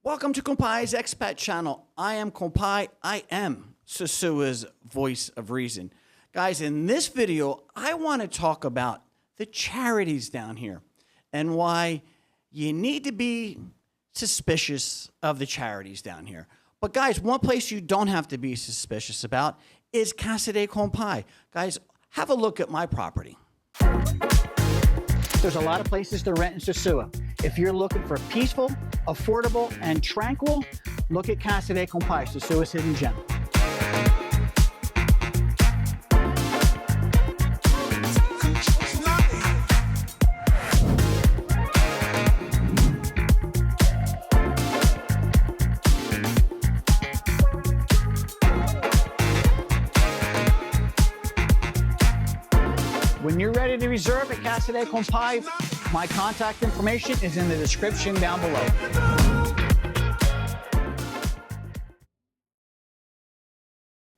Welcome to Compai's Expat Channel. I am Compai. I am Sosua's voice of reason. Guys, in this video, I want to talk about the charities down here and why you need to be suspicious of the charities down here. But guys, one place you don't have to be suspicious about is Casa de Compai. Guys, have a look at my property. There's a lot of places to rent in Sosua. If you're looking for peaceful, affordable, and tranquil, look at Casa de Compai, Sosua's hidden gem. When you're ready to reserve at Casa de Compai, my contact information is in the description down below.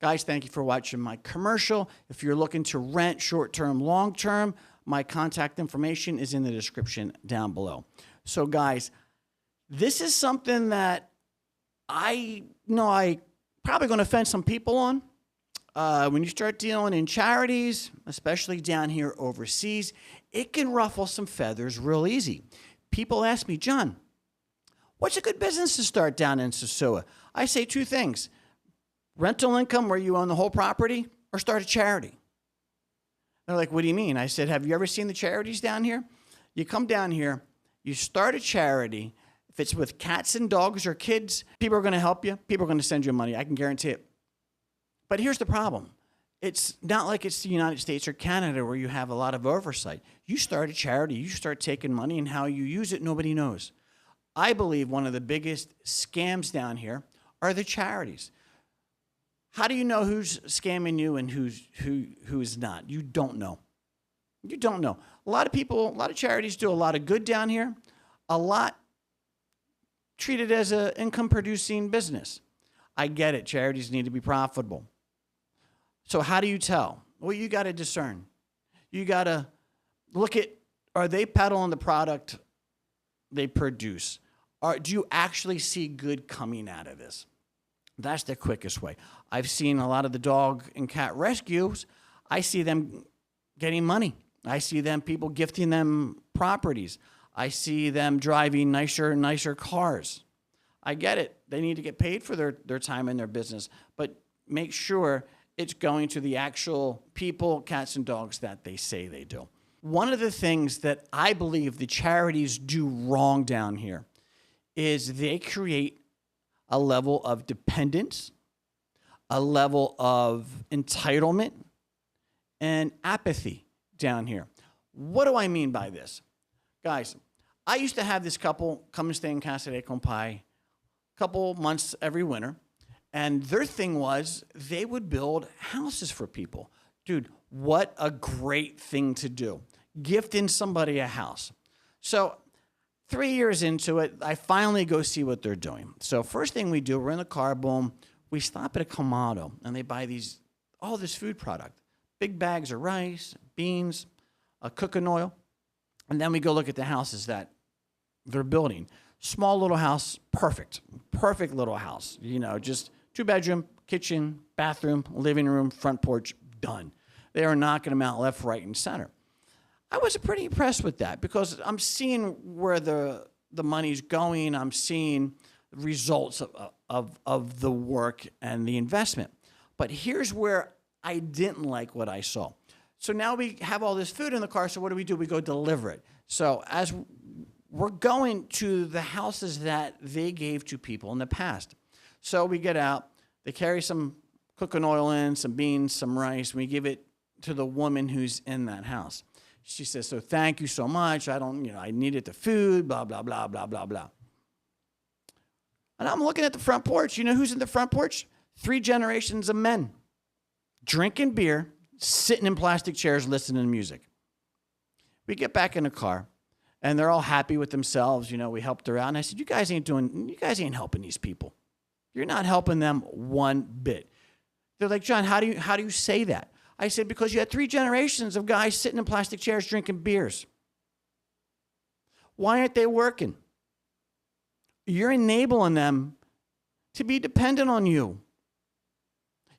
Guys, thank you for watching my commercial. If you're looking to rent short-term, long-term, my contact information is in the description down below. So guys, this is something that I know I probably going to offend some people on. When you start dealing in charities, especially down here overseas, it can ruffle some feathers real easy. People ask me, John, what's a good business to start down in Sosua? I say two things: rental income where you own the whole property, or start a charity. They're like, what do you mean? I said, have you ever seen the charities down here? You come down here, you start a charity. If it's with cats and dogs or kids, people are going to help you. People are going to send you money. I can guarantee it. But here's the problem. It's not like it's the United States or Canada where you have a lot of oversight. You start a charity, you start taking money, and how you use it, nobody knows. I believe one of the biggest scams down here are the charities. How do you know who's scamming you and who's not? You don't know. You don't know. A lot of people, a lot of charities do a lot of good down here. A lot treat it as an income-producing business. I get it. Charities need to be profitable. So how do you tell? Well, you got to discern. You got to look at, are they peddling the product they produce? Do you actually see good coming out of this? That's the quickest way. I've seen a lot of the dog and cat rescues. I see them getting money. I see them, people gifting them properties. I see them driving nicer and nicer cars. I get it. They need to get paid for their time in their business, but make sure it's going to the actual people, cats and dogs that they say they do. One of the things that I believe the charities do wrong down here is they create a level of dependence, a level of entitlement, and apathy down here. What do I mean by this? Guys, I used to have this couple come and stay in Casa de Compai couple months every winter, and their thing was they would build houses for people. Dude, what a great thing to do. Gifting somebody a house. So 3 years into it, I finally go see what they're doing. So first thing we do, we're in the car, boom, we stop at a Kamado, and they buy all this food product. Big bags of rice, beans, cooking oil, and then we go look at the houses that they're building. Small little house, perfect little house. You know, just 2-bedroom, kitchen, bathroom, living room, front porch, done. They are knocking them out left, right, and center. I was pretty impressed with that because I'm seeing where the money's going. I'm seeing results of the work and the investment. But here's where I didn't like what I saw. So now we have all this food in the car, so what do? We go deliver it. So as we're going to the houses that they gave to people in the past. So we get out, they carry some cooking oil in, some beans, some rice, and we give it to the woman who's in that house. She says, so thank you so much. I needed the food, blah, blah, blah, blah, blah, blah. And I'm looking at the front porch. You know who's in the front porch? 3 generations of men drinking beer, sitting in plastic chairs, listening to music. We get back in the car. And they're all happy with themselves. You know, we helped her out. And I said, you guys ain't helping these people. You're not helping them one bit. They're like, John, how do you say that? I said, because you had 3 generations of guys sitting in plastic chairs drinking beers. Why aren't they working? You're enabling them to be dependent on you.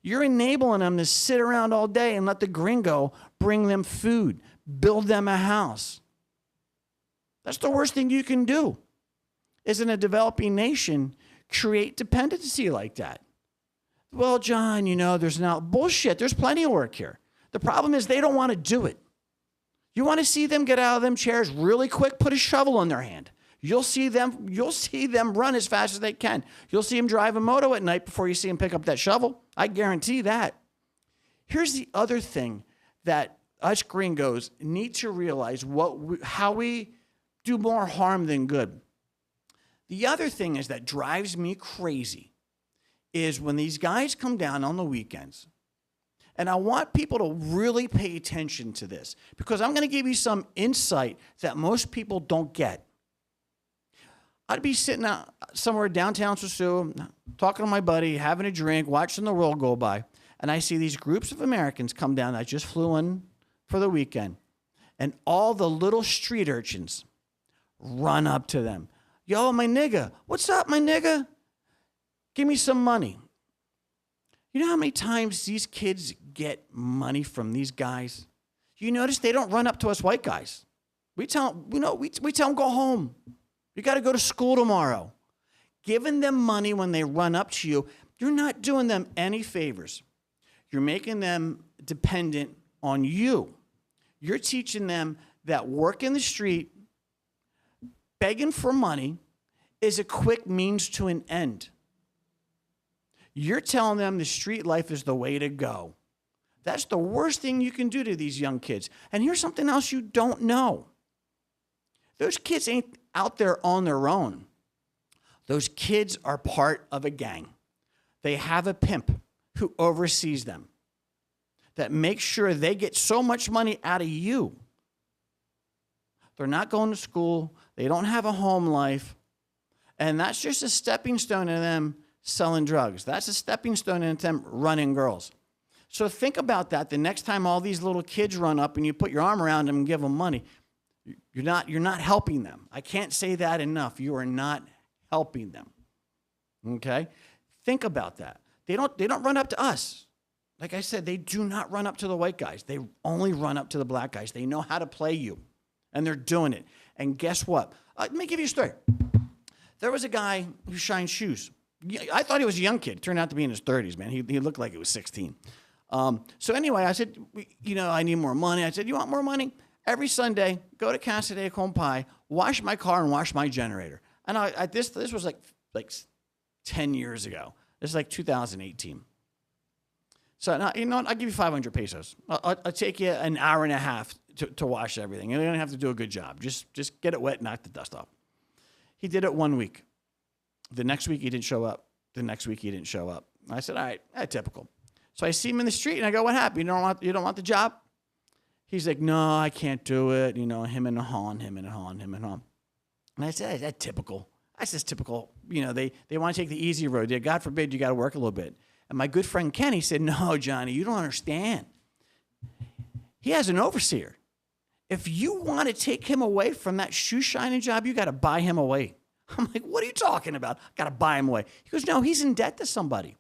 You're enabling them to sit around all day and let the gringo bring them food, build them a house. That's the worst thing you can do, is in a developing nation, create dependency like that. Well, John, there's not bullshit. There's plenty of work here. The problem is they don't want to do it. You want to see them get out of them chairs really quick, put a shovel in their hand. You'll see them run as fast as they can. You'll see them drive a moto at night before you see them pick up that shovel. I guarantee that. Here's the other thing that us gringos need to realize, how we do more harm than good. The other thing is that drives me crazy is when these guys come down on the weekends. And I want people to really pay attention to this, because I'm going to give you some insight that most people don't get. I'd be sitting out somewhere downtown Sosua, talking to my buddy, having a drink, watching the world go by, and I see these groups of Americans come down that just flew in for the weekend, and all the little street urchins run up to them. Yo, my nigga, what's up, my nigga? Give me some money. You know how many times these kids get money from these guys? You notice they don't run up to us white guys. We tell them, we tell them, go home. You got to go to school tomorrow. Giving them money when they run up to you, you're not doing them any favors. You're making them dependent on you. You're teaching them that work in the street, begging for money, is a quick means to an end. You're telling them the street life is the way to go. That's the worst thing you can do to these young kids. And here's something else you don't know. Those kids ain't out there on their own. Those kids are part of a gang. They have a pimp who oversees them, that makes sure they get so much money out of you. They're not going to school. They don't have a home life. And that's just a stepping stone to them selling drugs. That's a stepping stone into them running girls. So think about that the next time all these little kids run up and you put your arm around them and give them money. You're not helping them. I can't say that enough. You are not helping them. Okay? Think about that. They don't run up to us. Like I said, they do not run up to the white guys. They only run up to the black guys. They know how to play you, and they're doing it. And guess what? Let me give you a story. There was a guy who shined shoes. I thought he was a young kid. Turned out to be in his 30s, man. He looked like he was 16. So anyway, I said, I need more money. I said, you want more money? Every Sunday, go to Casa Compai, wash my car and wash my generator. And this was like 10 years ago. This is like 2018. So now, I'll give you 500 pesos. I'll take you an hour and a half to wash everything. You don't have to do a good job. Just get it wet and knock the dust off. He did it 1 week. The next week, he didn't show up. The next week, he didn't show up. I said, all right, that's typical. So I see him in the street, and I go, what happened? You don't want the job? He's like, no, I can't do it. Him and Han. And I said, that's typical. That's just typical. They want to take the easy road. Yeah, God forbid you got to work a little bit. And my good friend Kenny said, no, Johnny, you don't understand. He has an overseer. If you want to take him away from that shoe shining job, you got to buy him away. I'm like, what are you talking about? Got to buy him away. He goes, no, he's in debt to somebody.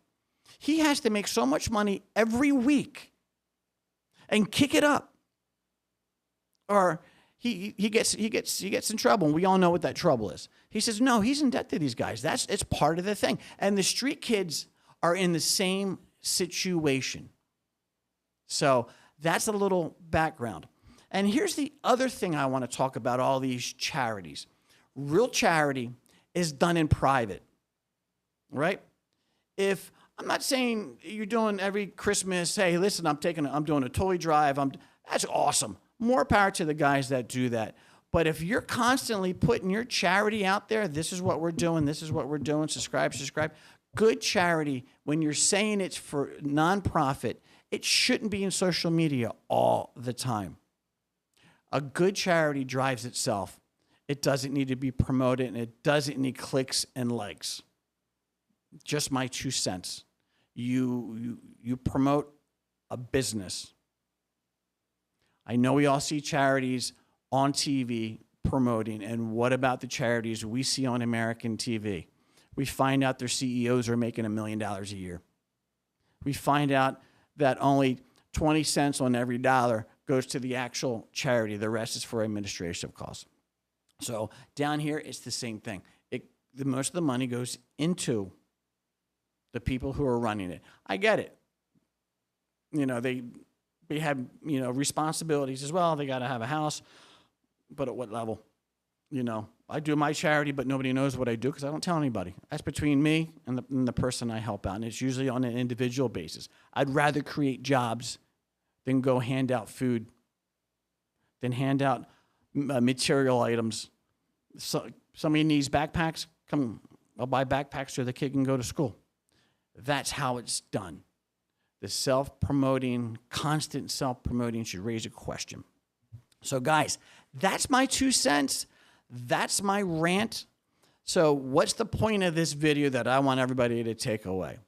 He has to make so much money every week and kick it up, or he gets in trouble. And we all know what that trouble is. He says, no, he's in debt to these guys. It's part of the thing. And the street kids are in the same situation. So that's a little background. And here's the other thing I want to talk about, all these charities. Real charity is done in private, right? If I'm not saying you're doing every Christmas, hey, listen, I'm doing a toy drive. That's awesome. More power to the guys that do that. But if you're constantly putting your charity out there, this is what we're doing, subscribe. Good charity, when you're saying it's for nonprofit, it shouldn't be in social media all the time. A good charity drives itself. It doesn't need to be promoted, and it doesn't need clicks and likes. Just my 2 cents. You promote a business. I know we all see charities on TV promoting. And what about the charities we see on American TV? We find out their CEOs are making $1 million a year. We find out that only 20 cents on every dollar goes to the actual charity. The rest is for administrative costs. So down here, it's the same thing. Most of the money goes into the people who are running it. I get it. You know, they have, you know, responsibilities as well. They got to have a house, but at what level? You know, I do my charity, but nobody knows what I do because I don't tell anybody. That's between me and the person I help out, and it's usually on an individual basis. I'd rather create jobs than go hand out food, than hand out material items. So, somebody needs backpacks, come, I'll buy backpacks so the kid can go to school. That's how it's done. The self-promoting, constant self-promoting should raise a question. So guys, that's my 2 cents. That's my rant. So what's the point of this video that I want everybody to take away?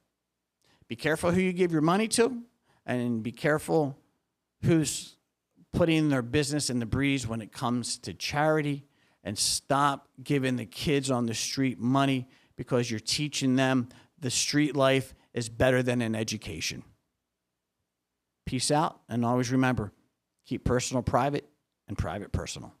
Be careful who you give your money to, and be careful who's putting their business in the breeze when it comes to charity, and stop giving the kids on the street money because you're teaching them the street life is better than an education. Peace out, and always remember, keep personal private and private personal.